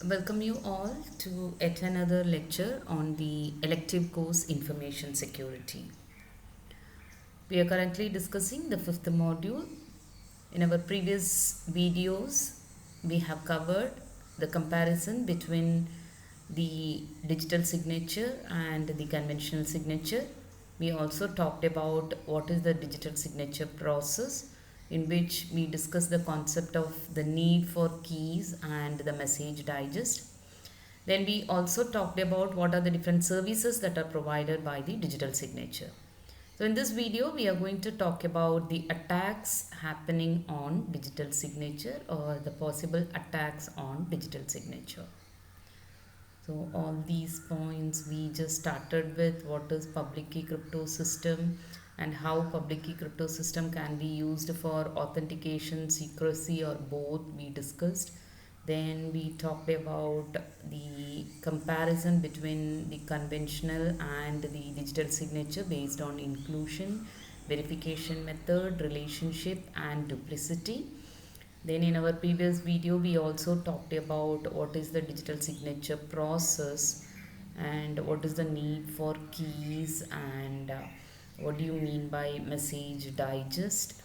Welcome you all to yet another lecture on the elective course Information Security. We are currently discussing the fifth module. In our previous videos, we have covered the comparison between the digital signature and the conventional signature. We also talked about what is the digital signature process, in which we discussed the concept of the need for keys and the message digest. Then we also talked about what are the different services that are provided by the digital signature. So in this video, we are going to talk about the attacks happening on digital signature or the possible attacks on digital signature. So all these points we just started with what is public key crypto system and how public key crypto system can be used for authentication, secrecy or both we discussed. Then we talked about the comparison between the conventional and the digital signature based on inclusion, verification method, relationship and duplicity. Then in our previous video, we also talked about what is the digital signature process and what is the need for keys and what do you mean by message digest.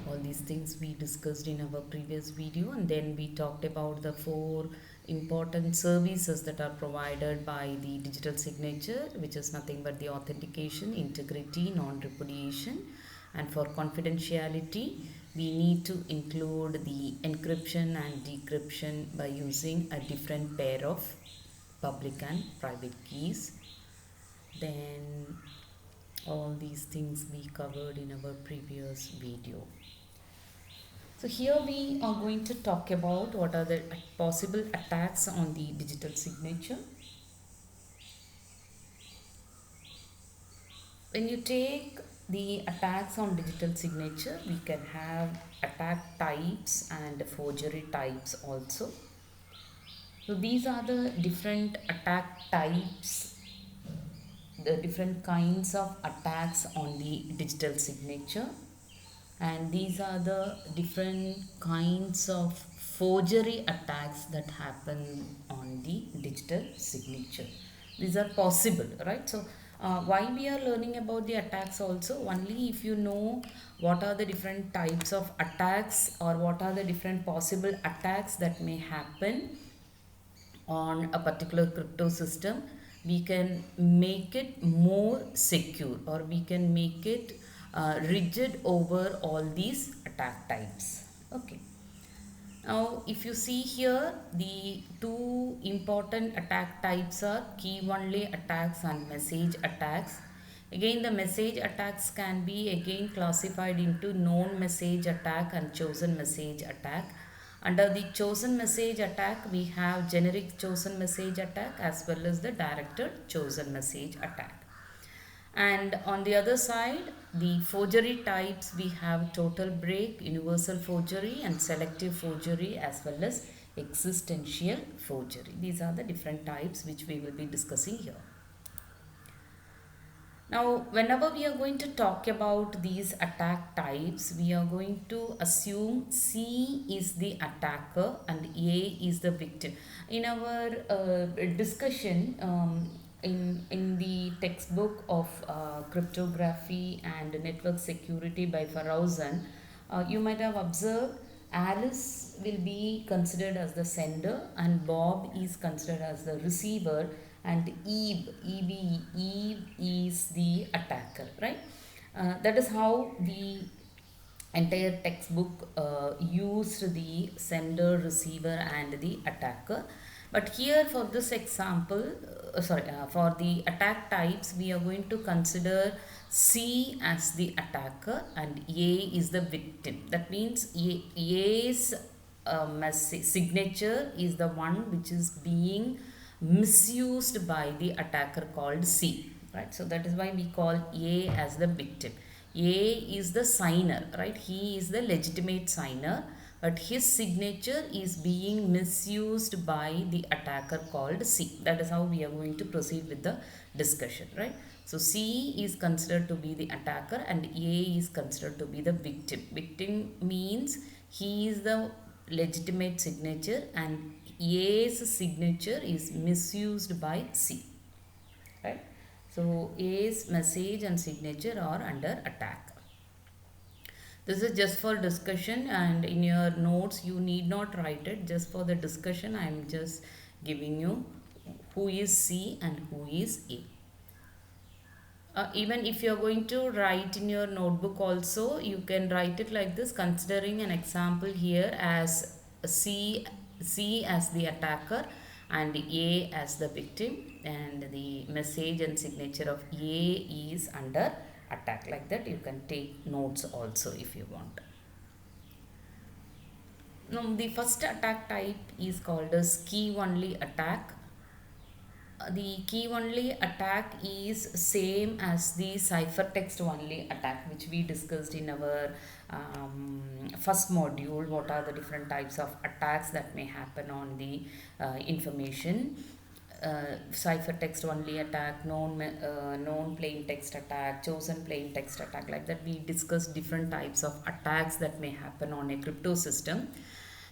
All these things we discussed in our previous video, and then we talked about the four important services that are provided by the digital signature, which is nothing but the authentication, integrity, non-repudiation, and for confidentiality we need to include the encryption and decryption by using a different pair of public and private keys. Then all these things we covered in our previous video. So here we are going to talk about what are the possible attacks on the digital signature. When you take the attacks on digital signature, we can have attack types and forgery types also. So these are the different attack types, the different kinds of attacks on the digital signature. And these are the different kinds of forgery attacks that happen on the digital signature. These are possible, right? So why we are learning about the attacks also? Only if you know what are the different types of attacks or what are the different possible attacks that may happen on a particular crypto system, we can make it more secure or we can make it rigid over all these attack types. Okay. Now, if you see here, the two important attack types are key-only attacks and message attacks. Again, the message attacks can be again classified into known message attack and chosen message attack. Under the chosen message attack, we have generic chosen message attack as well as the directed chosen message attack. And on the other side, the forgery types, we have total break, universal forgery and selective forgery as well as existential forgery. These are the different types which we will be discussing here. Now, whenever we are going to talk about these attack types, we are going to assume C is the attacker and A is the victim. In our discussion, in the textbook of cryptography and network security by Farrouzan, you might have observed Alice will be considered as the sender and Bob is considered as the receiver and Eve is the attacker, right? That is how the entire textbook used the sender, receiver and the attacker. But here for this example, for the attack types, we are going to consider C as the attacker and A is the victim. That means A's signature is the one which is being misused by the attacker called C, right? So that is why we call A as the victim. A is the signer, right? He is the legitimate signer, but his signature is being misused by the attacker called C. That is how we are going to proceed with the discussion, right? So C is considered to be the attacker and A is considered to be the victim. Victim means he is the legitimate signature and A's signature is misused by C, right? So A's message and signature are under attack. This is just for discussion, and in your notes you need not write it. Just for the discussion, I am just giving you who is C and who is A. Even if you are going to write in your notebook also, you can write it like this, considering an example here as C as the attacker and A as the victim, and the message and signature of A is under attack. Like that you can take notes also if you want. Now the first attack type is called as key only attack. The key only attack is same as the ciphertext only attack, which we discussed in our first module. What are the different types of attacks that may happen on the information? Ciphertext only attack, known plain text attack, chosen plain text attack. Like that we discussed different types of attacks that may happen on a crypto system.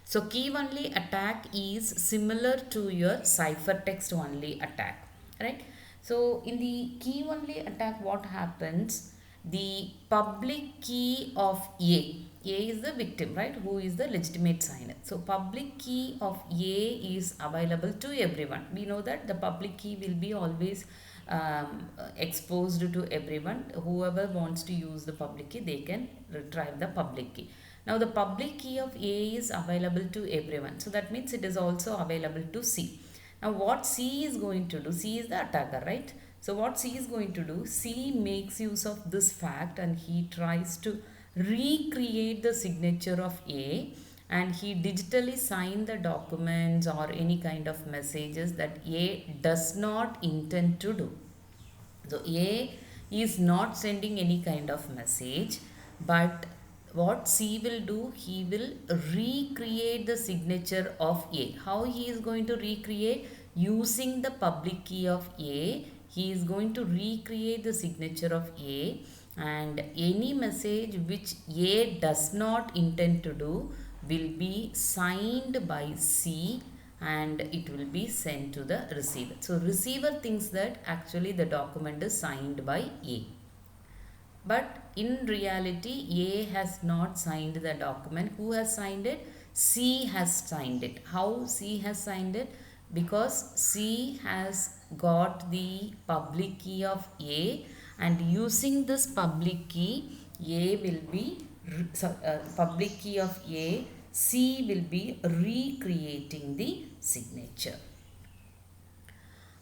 So key only attack is similar to your ciphertext only attack, right? So in the key only attack, what happens? The public key of A is the victim, right? Who is the legitimate signer. So public key of A is available to everyone. We know that the public key will be always exposed to everyone. Whoever wants to use the public key, they can retrieve the public key. Now the public key of A is available to everyone. So that means it is also available to C. Now what C is going to do? C is the attacker, right? So what C is going to do? C makes use of this fact and he tries to recreate the signature of A, and he digitally sign the documents or any kind of messages that A does not intend to do. So A is not sending any kind of message, but what C will do, he will recreate the signature of A. How he is going to recreate? Using the public key of A, he is going to recreate the signature of A, and any message which A does not intend to do will be signed by C and it will be sent to the receiver. So receiver thinks that actually the document is signed by A. But in reality, A has not signed the document. Who has signed it? C has signed it. How C has signed it? Because C has got the public key of A, and using this public key, A will be, public key of A, C will be recreating the signature.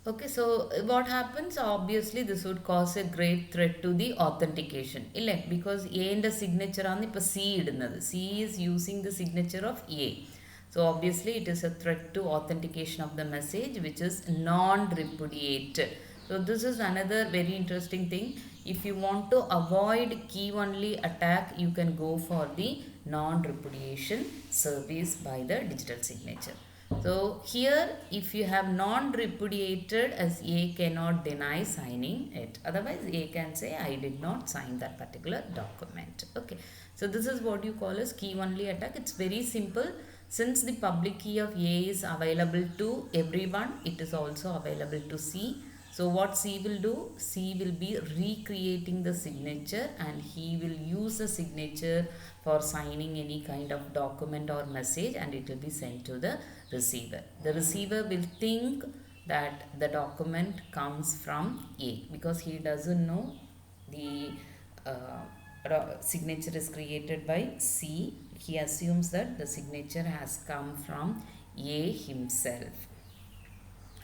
Okay, so what happens? Obviously, this would cause a great threat to the authentication. Because A and the signature on the C idunadu. C is using the signature of A. So obviously, it is a threat to authentication of the message, which is non-repudiated. So this is another very interesting thing. If you want to avoid key only attack, you can go for the non-repudiation service by the digital signature. So here if you have non-repudiated, as A cannot deny signing it. Otherwise A can say I did not sign that particular document. Okay. So this is what you call as key only attack. It's very simple. Since the public key of A is available to everyone, it is also available to C. So what C will do? C will be recreating the signature and he will use the signature for signing any kind of document or message, and it will be sent to the receiver. The receiver will think that the document comes from A because he doesn't know the signature is created by C. He assumes that the signature has come from A himself.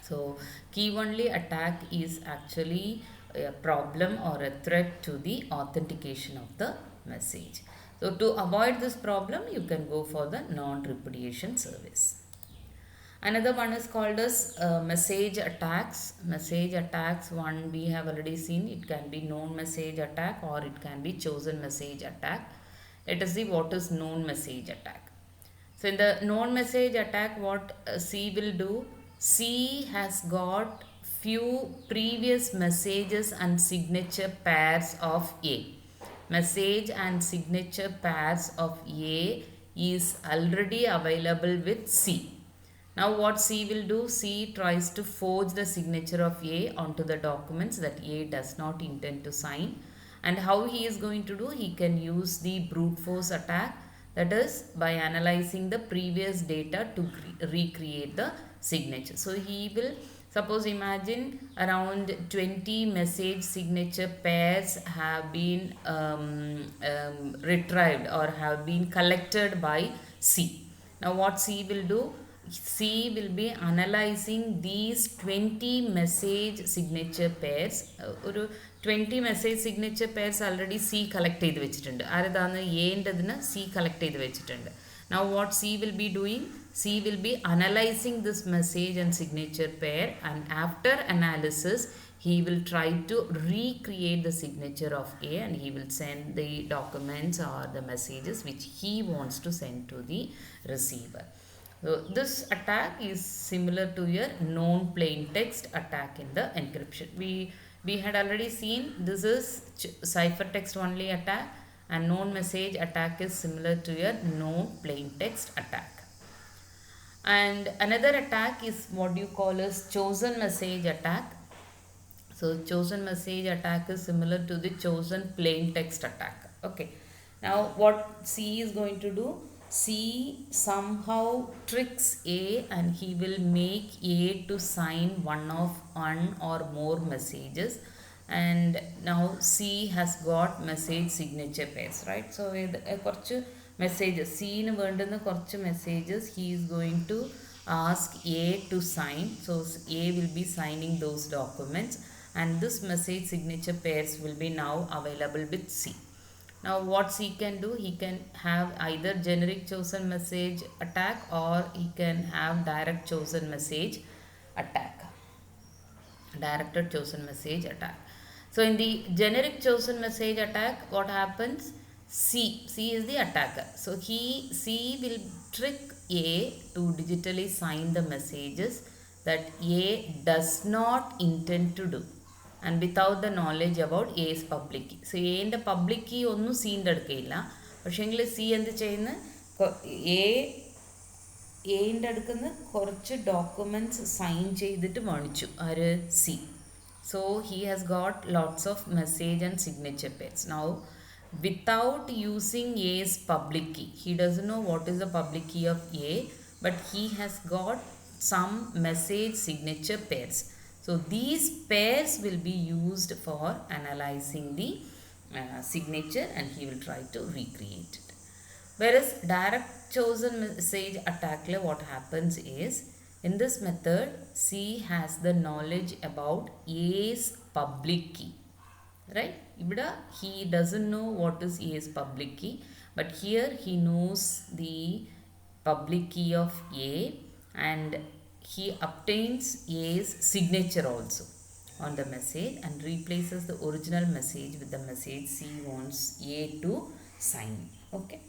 So key only attack is actually a problem or a threat to the authentication of the message. So to avoid this problem, you can go for the non-repudiation service. Another one is called as message attacks. Message attacks, one we have already seen. It can be known message attack or it can be chosen message attack. Let us see what is known message attack. So in the known message attack, what C will do? C has got few previous messages and signature pairs of A. Message and signature pairs of A is already available with C. Now what C will do? C tries to forge the signature of A onto the documents that A does not intend to sign. And how he is going to do? He can use the brute force attack, that is by analyzing the previous data to recreate the signature. So he will, suppose imagine around 20 message signature pairs have been retrieved or have been collected by C. Now what C will do? C will be analyzing these 20 message signature pairs. ഒരു 20 message signature pairs already C collect ചെയ്ത് വെച്ചിട്ടുണ്ട്. ആരതാണ്? എൻ്റെതിന് C collect ചെയ്ത് വെച്ചിട്ടുണ്ട്. Now what C will be doing? C will be analyzing this message and signature pair, and after analysis he will try to recreate the signature of A, and he will send the documents or the messages which he wants to send to the receiver. So this attack is similar to your known plain text attack in the encryption. We had already seen this is ciphertext only attack, and known message attack is similar to your known plain text attack. And another attack is what you call as chosen message attack. So chosen message attack is similar to the chosen plain text attack. Okay. Now what C is going to do? C somehow tricks A, and he will make A to sign one or more messages. And now C has got message signature pairs, right? So കുറച്ച് messages, C ന് വേണ്ടുന്ന കുറച്ച് messages he is going to ask A to sign. So A will be signing those documents, and this message signature pairs will be now available with C. Now what C can do? He can have either generic chosen message attack, or he can have direct chosen message attack. Directed chosen message attack. So in the generic chosen message attack, what happens? C is the attacker. So C will trick A to digitally sign the messages that A does not intend to do, and without the knowledge about A's public key. So A's public key ഒന്നും സീൻ്റെ അടുക്കയില്ല. പക്ഷേങ്കിൽ C എന്ത് ചെയ്യുന്ന എൻ്റെ അടുക്കുന്ന കുറച്ച് documents sign ചെയ്തിട്ട് മേടിച്ചു ആര്? C. So he has got lots of message and signature pairs. Now without using A's public key, he doesn't know what is the public key of A, but he has got some message signature pairs. So these pairs will be used for analyzing the signature, and he will try to recreate it. Whereas direct chosen message attack, what happens is, in this method C has the knowledge about A's public key, right? Ibda he doesn't know what is A's public key, but here he knows the public key of A, and he obtains A's signature also on the message and replaces the original message with the message C wants A to sign. Okay.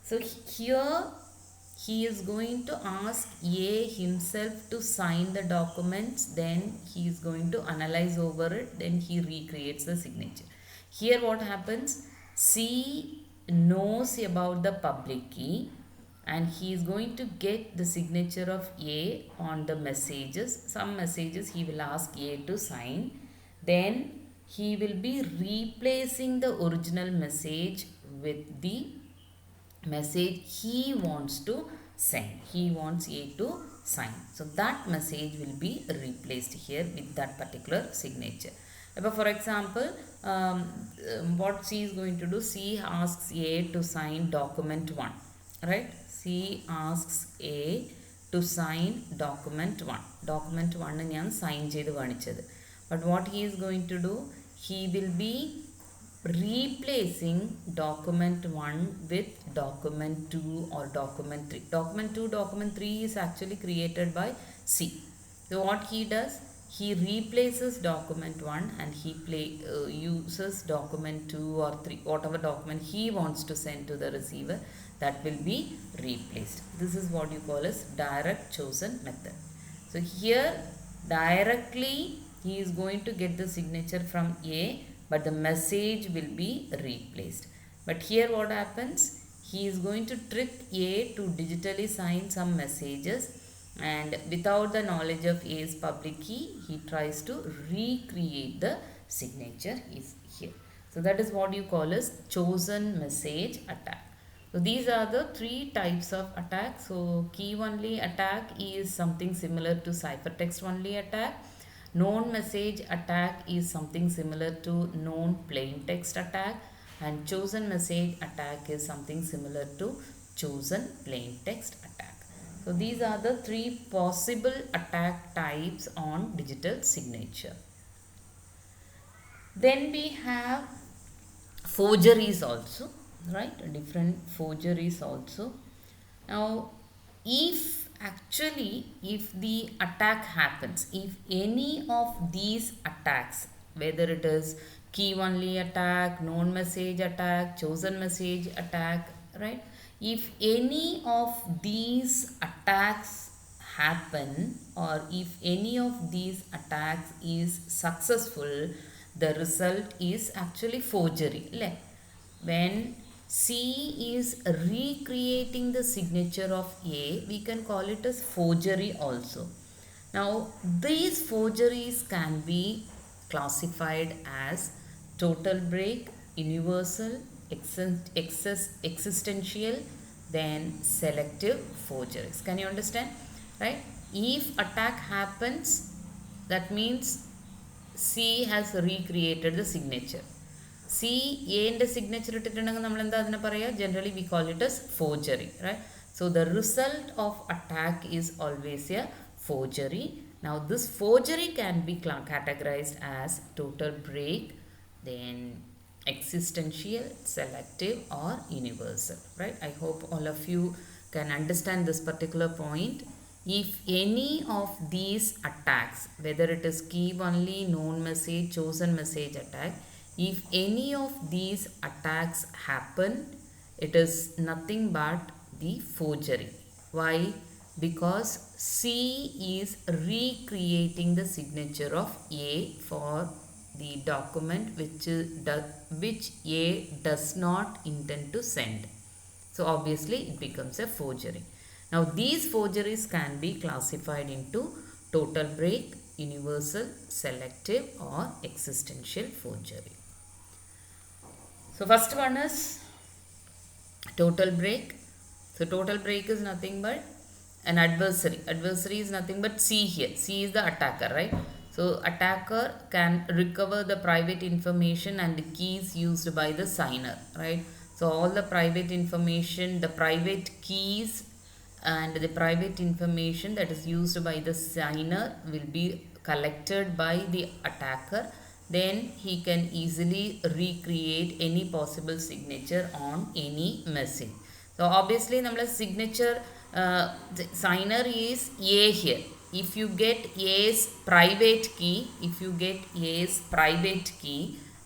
So here he is going to ask A himself to sign the documents, then he is going to analyze over it, then he recreates the signature. Here what happens? C knows about the public key, and he is going to get the signature of A on the messages. Some messages he will ask A to sign. Then he will be replacing the original message with the message he wants to send. He wants A to sign. So that message will be replaced here with that particular signature. For example, what C is going to do? C asks A to sign document 1, right? C asks A to sign document 1. Document 1 ഞാൻ sign ചെയ്ത് കാണിച്ചത്. But what he is going to do? He will be replacing document 1 with document 2 or document 3. Document 2, document 3 is actually created by C. So what he does? He replaces document 1 and he uses document 2 or 3, whatever document he wants to send to the receiver, that will be replaced. This is what you call as direct chosen method. So here directly he is going to get the signature from A, but the message will be replaced. But here what happens? He is going to trick A to digitally sign some messages, and without the knowledge of A's public key, he tries to recreate the signature is here. So that is what you call as chosen message attack. So these are the three types of attack. So key only attack is something similar to ciphertext only attack. Known message attack is something similar to known plain text attack, and chosen message attack is something similar to chosen plain text attack. So these are the three possible attack types on digital signature. Then we have forgeries also, right? Different forgeries also. Now, if the attack happens, if any of these attacks, whether it is key only attack, known message attack, chosen message attack, right? If any of these attacks happen, or if any of these attacks is successful, the result is actually forgery. When C is recreating the signature of A, we can call it as forgery also. Now, these forgeries can be classified as total break, universal, existential, then selective forgeries. Can you understand? Right? If attack happens, that means C has recreated the signature. C A signature generally we call it as forgery, right? So the result of attack is always a forgery. Now this forgery can be categorized as total break, then existential, selective, or universal, right? I hope all of you can understand this particular point. If any of these attacks, whether it is key only, known message, chosen message attack, if any of these attacks happen, it is nothing but the forgery. Why? Because C is recreating the signature of A for the document which A does not intend to send. So obviously it becomes a forgery. Now these forgeries can be classified into total break, universal, selective, or existential forgery. So first one is total break. So total break is nothing but an adversary. Adversary is nothing but C here. C is the attacker, right? So attacker can recover the private information and the keys used by the signer, right? So all the private information, the private keys and the private information that is used by the signer will be collected by the attacker. Then he can easily recreate any possible signature on any message. So obviously our signature signer is A here. If you get A's private key,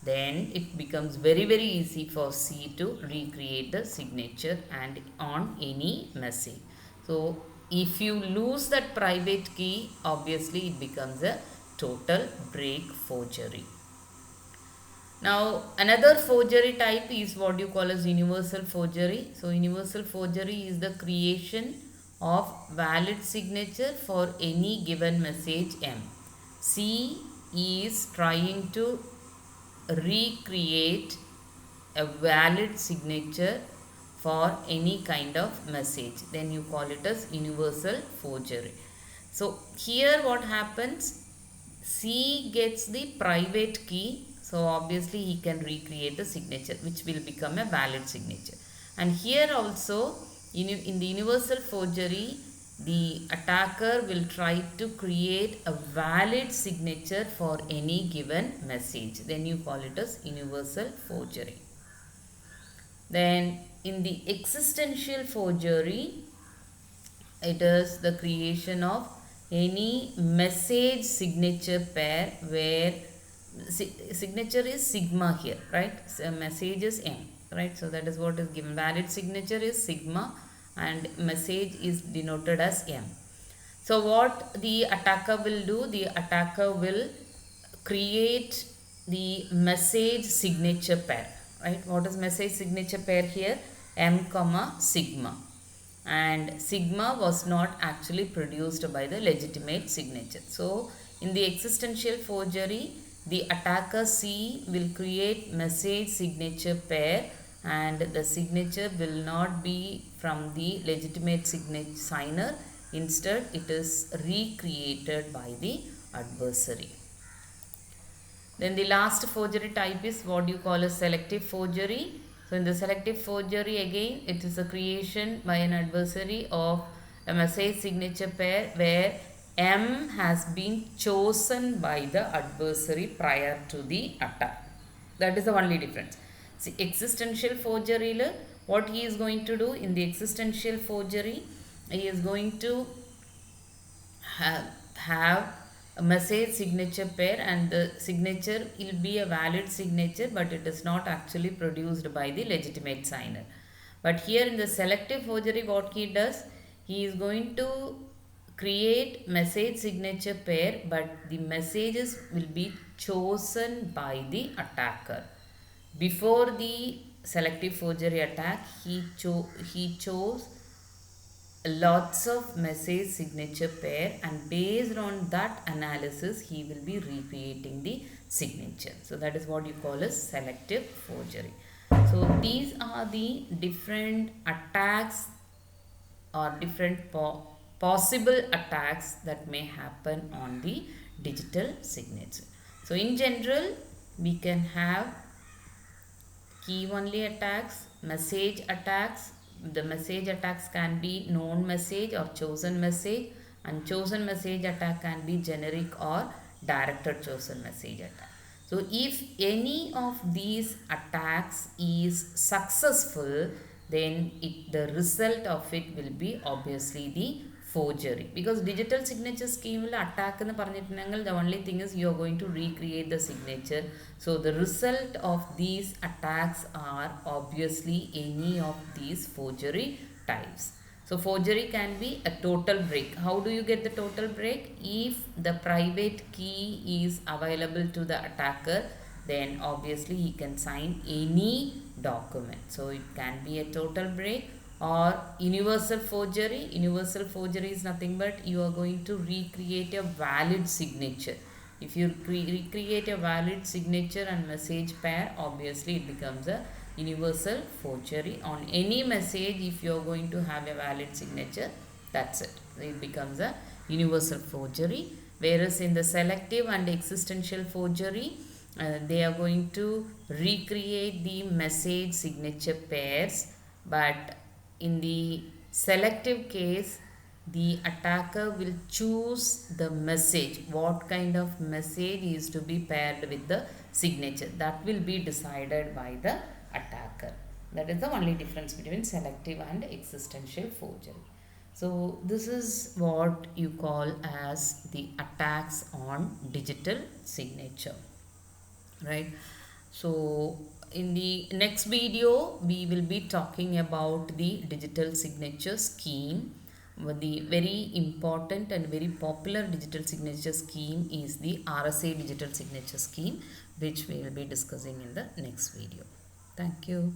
then it becomes very easy for C to recreate the signature and on any message. So if you lose that private key, obviously it becomes a total break forgery. Now another forgery type is what you call as universal forgery. So universal forgery is the creation of valid signature for any given message M. C is trying to recreate a valid signature for any kind of message. Then you call it as universal forgery. So here what happens? C gets the private key. So obviously he can recreate the signature which will become a valid signature. And here also in the universal forgery, the attacker will try to create a valid signature for any given message. Then you call it as universal forgery. Then in the existential forgery, it is the creation of any message signature pair where signature is sigma here, right? So message is M, right? So that is what is given. Valid signature is sigma and message is denoted as M. So what the attacker will do? The attacker will create the message signature pair, right? What is message signature pair here? M comma sigma. and sigma was not actually produced by the legitimate signature. So in the existential forgery, the attacker C will create message signature pair, and the signature will not be from the legitimate signer. Instead, it is recreated by the adversary. Then the last forgery type is what you call a selective forgery. So in the selective forgery, again it is a creation by an adversary of a message signature pair where M has been chosen by the adversary prior to the attack. That is the only difference. See, existential forgery, what he is going to do in the existential forgery, he is going to have a message signature pair, and the signature will be a valid signature, but it is not actually produced by the legitimate signer. But here in the selective forgery, what he does, he is going to create message signature pair, but the messages will be chosen by the attacker. Before the selective forgery attack, he chose lots of message signature pair, and based on that analysis he will be recreating the signature. So that is what you call as selective forgery. So these are the different attacks or different possible attacks that may happen on the digital signature. So in general, we can have key only attacks, message attacks. The message attacks can be known message or chosen message, and chosen message attack can be generic or directed chosen message attack. So if any of these attacks is successful, then the result of it will be obviously the forgery, because digital signature scheme will attack in the only thing is you are going to recreate the signature. So the result of these attacks are obviously any of these forgery types. So forgery can be a total break. How do you get the total break? If the private key is available to the attacker, then obviously he can sign any document. So it can be a total break. Or universal forgery. Universal forgery is nothing but you are going to recreate a valid signature. If you recreate a valid signature and message pair, obviously it becomes a universal forgery. On any message, if you are going to have a valid signature, that's it. It becomes a universal forgery. Whereas in the selective and existential forgery, they are going to recreate the message signature pairs, but in the selective case, the attacker will choose the message, what kind of message is to be paired with the signature. That will be decided by the attacker. That is the only difference between selective and existential forgery. So this is what you call as the attacks on digital signature, right? So in the next video, we will be talking about the digital signature scheme. The very important and very popular digital signature scheme is the RSA digital signature scheme, which we will be discussing in the next video. Thank you.